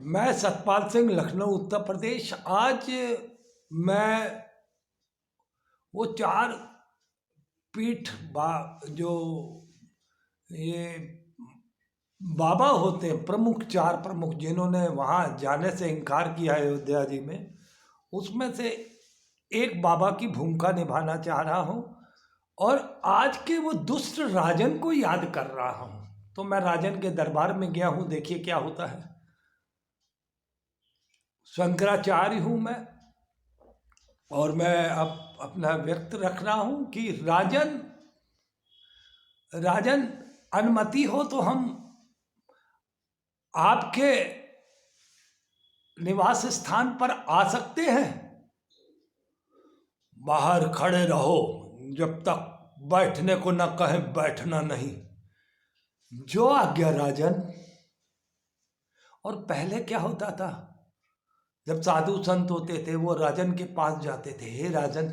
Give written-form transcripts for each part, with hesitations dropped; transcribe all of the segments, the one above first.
मैं सतपाल सिंह, लखनऊ उत्तर प्रदेश। आज मैं वो चार पीठ जो ये बाबा होते हैं, चार प्रमुख, जिन्होंने वहाँ जाने से इनकार किया अयोध्या जी में, उसमें से एक बाबा की भूमिका निभाना चाह रहा हूँ और आज के वो दुष्ट राजन को याद कर रहा हूँ। तो मैं राजन के दरबार में गया हूँ, देखिए क्या होता है। शंकराचार्य हूँ मैं, और मैं अब अपना व्यक्त रख रहा हूँ कि राजन अनुमति हो तो हम आपके निवास स्थान पर आ सकते हैं। बाहर खड़े रहो, जब तक बैठने को न कहें बैठना नहीं। जो आज्ञा राजन। और पहले क्या होता था, जब साधु संत होते थे वो राजन के पास जाते थे, हे राजन,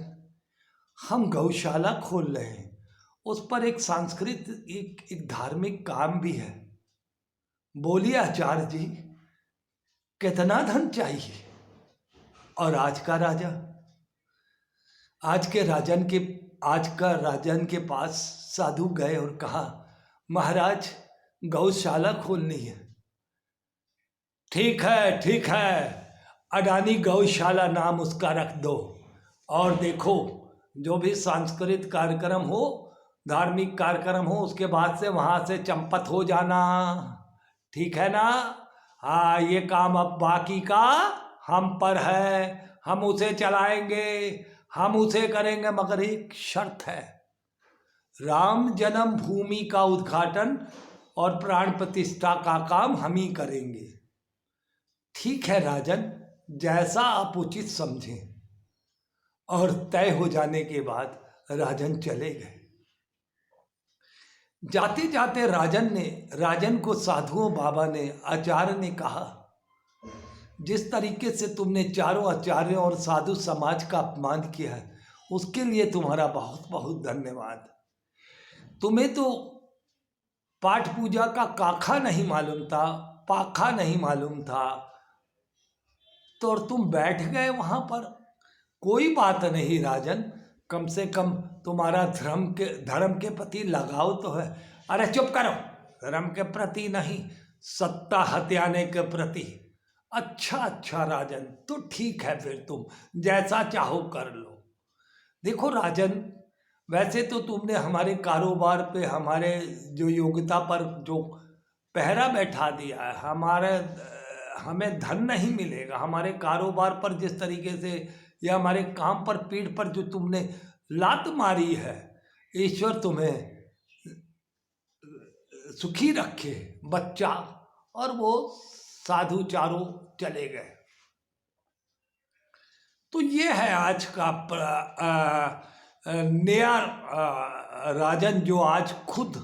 हम गौशाला खोल रहे हैं, उस पर एक सांस्कृतिक एक धार्मिक काम भी है, बोलिए आचार्य जी कितना धन चाहिए। और आज का राजन के पास साधु गए और कहा, महाराज गौशाला खोलनी है। ठीक है, अडानी गौशाला नाम उसका रख दो, और देखो जो भी सांस्कृतिक कार्यक्रम हो, धार्मिक कार्यक्रम हो, उसके बाद से वहाँ से चंपत हो जाना, ठीक है ना। हाँ, ये काम अब बाकी का हम पर है, हम उसे चलाएंगे, हम उसे करेंगे, मगर एक शर्त है, राम जन्म भूमि का उद्घाटन और प्राण प्रतिष्ठा का काम हम ही करेंगे। ठीक है राजन, जैसा आप उचित समझें। और तय हो जाने के बाद राजन चले गए। जाते जाते राजन को साधुओं बाबा ने, आचार्य ने कहा, जिस तरीके से तुमने चारों आचार्यों और साधु समाज का अपमान किया है, उसके लिए तुम्हारा बहुत बहुत धन्यवाद। तुम्हें तो पाठ पूजा का काखा नहीं मालूम था, पाखा नहीं मालूम था, तो और तुम बैठ गए वहां पर। कोई बात नहीं राजन, कम से कम तुम्हारा धर्म के प्रति लगाव तो है। अरे चुप करो, धर्म के प्रति नहीं, सत्ता हत्याने के प्रति। अच्छा राजन, तो ठीक है, फिर तुम जैसा चाहो कर लो। देखो राजन, वैसे तो तुमने हमारे कारोबार पे, हमारे जो योग्यता पर जो पहरा बैठा दिया है, हमें धन नहीं मिलेगा। हमारे कारोबार पर जिस तरीके से, या हमारे काम पर, पीठ पर जो तुमने लात मारी है, ईश्वर तुम्हें सुखी रखे बच्चा। और वो साधु चारों चले गए। तो ये है आज का नया राजन, जो आज खुद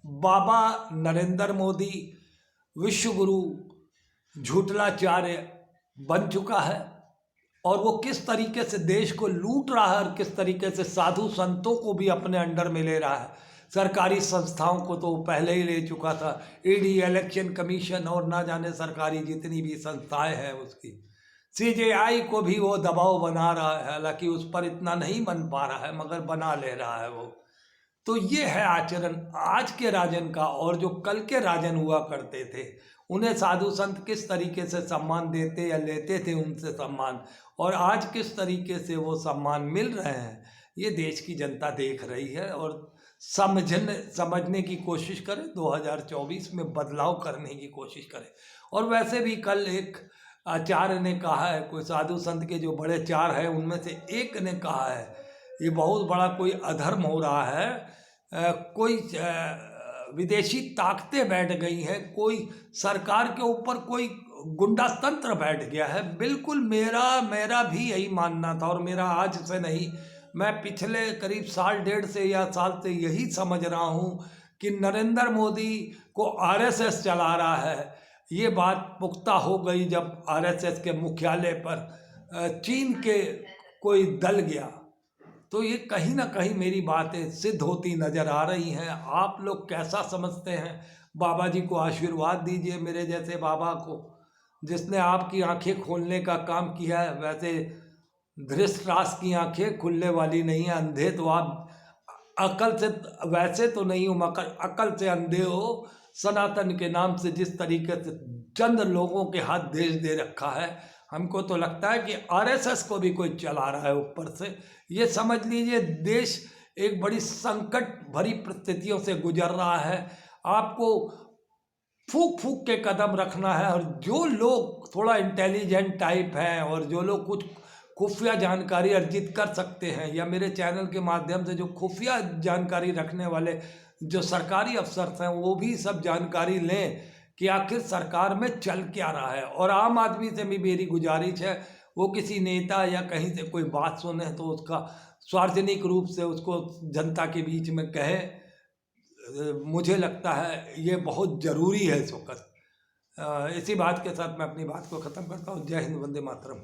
बाबा नरेंद्र मोदी विश्व गुरु झूठलाचार्य बन चुका है, और वो किस तरीके से देश को लूट रहा है, और किस तरीके से साधु संतों को भी अपने अंडर में ले रहा है। सरकारी संस्थाओं को तो पहले ही ले चुका था, ईडी, इलेक्शन कमीशन, और ना जाने सरकारी जितनी भी संस्थाएं हैं, उसकी सीजेआई को भी वो दबाव बना रहा है। हालांकि उस पर इतना नहीं बन पा रहा है, मगर बना ले रहा है वो। तो ये है आचरण आज के राजन का। और जो कल के राजन हुआ करते थे, उन्हें साधु संत किस तरीके से सम्मान देते या लेते थे उनसे सम्मान, और आज किस तरीके से वो सम्मान मिल रहे हैं, ये देश की जनता देख रही है और समझने की कोशिश करे, 2024 में बदलाव करने की कोशिश करे। और वैसे भी कल एक आचार्य ने कहा है, कोई साधु संत के जो बड़े चार हैं उनमें से एक ने कहा है, ये बहुत बड़ा कोई अधर्म हो रहा है, कोई विदेशी ताकतें बैठ गई हैं, कोई सरकार के ऊपर कोई गुंडा तंत्र बैठ गया है। बिल्कुल मेरा भी यही मानना था, और मेरा आज से नहीं, मैं पिछले करीब साल डेढ़ से या साल से यही समझ रहा हूँ कि नरेंद्र मोदी को आरएसएस चला रहा है। ये बात पुख्ता हो गई जब आरएसएस के मुख्यालय पर चीन के कोई दल गया, तो ये कहीं ना कहीं मेरी बातें सिद्ध होती नजर आ रही हैं। आप लोग कैसा समझते हैं बाबा जी को आशीर्वाद दीजिए, मेरे जैसे बाबा को, जिसने आपकी आंखें खोलने का काम किया है। वैसे धृतराष्ट्र की आंखें खुलने वाली नहीं है, अंधे तो आप अकल से, वैसे तो नहीं हो मगर अकल से अंधे हो। सनातन के नाम से जिस तरीके से चंद लोगों के हाथ देश दे रखा है, हमको तो लगता है कि आरएसएस को भी कोई चला रहा है ऊपर से। ये समझ लीजिए देश एक बड़ी संकट भरी परिस्थितियों से गुजर रहा है। आपको फूक फूक के कदम रखना है, और जो लोग थोड़ा इंटेलिजेंट टाइप हैं और जो लोग कुछ खुफिया जानकारी अर्जित कर सकते हैं, या मेरे चैनल के माध्यम से जो खुफिया जानकारी रखने वाले जो सरकारी अफसर हैं, वो भी सब जानकारी लें कि आखिर सरकार में चल क्या रहा है। और आम आदमी से भी मेरी गुजारिश है, वो किसी नेता या कहीं से कोई बात सुने तो उसका सार्वजनिक रूप से उसको जनता के बीच में कहे। मुझे लगता है ये बहुत ज़रूरी है इस वक्त। इसी बात के साथ मैं अपनी बात को ख़त्म करता हूँ। जय हिंद, वंदे मातरम।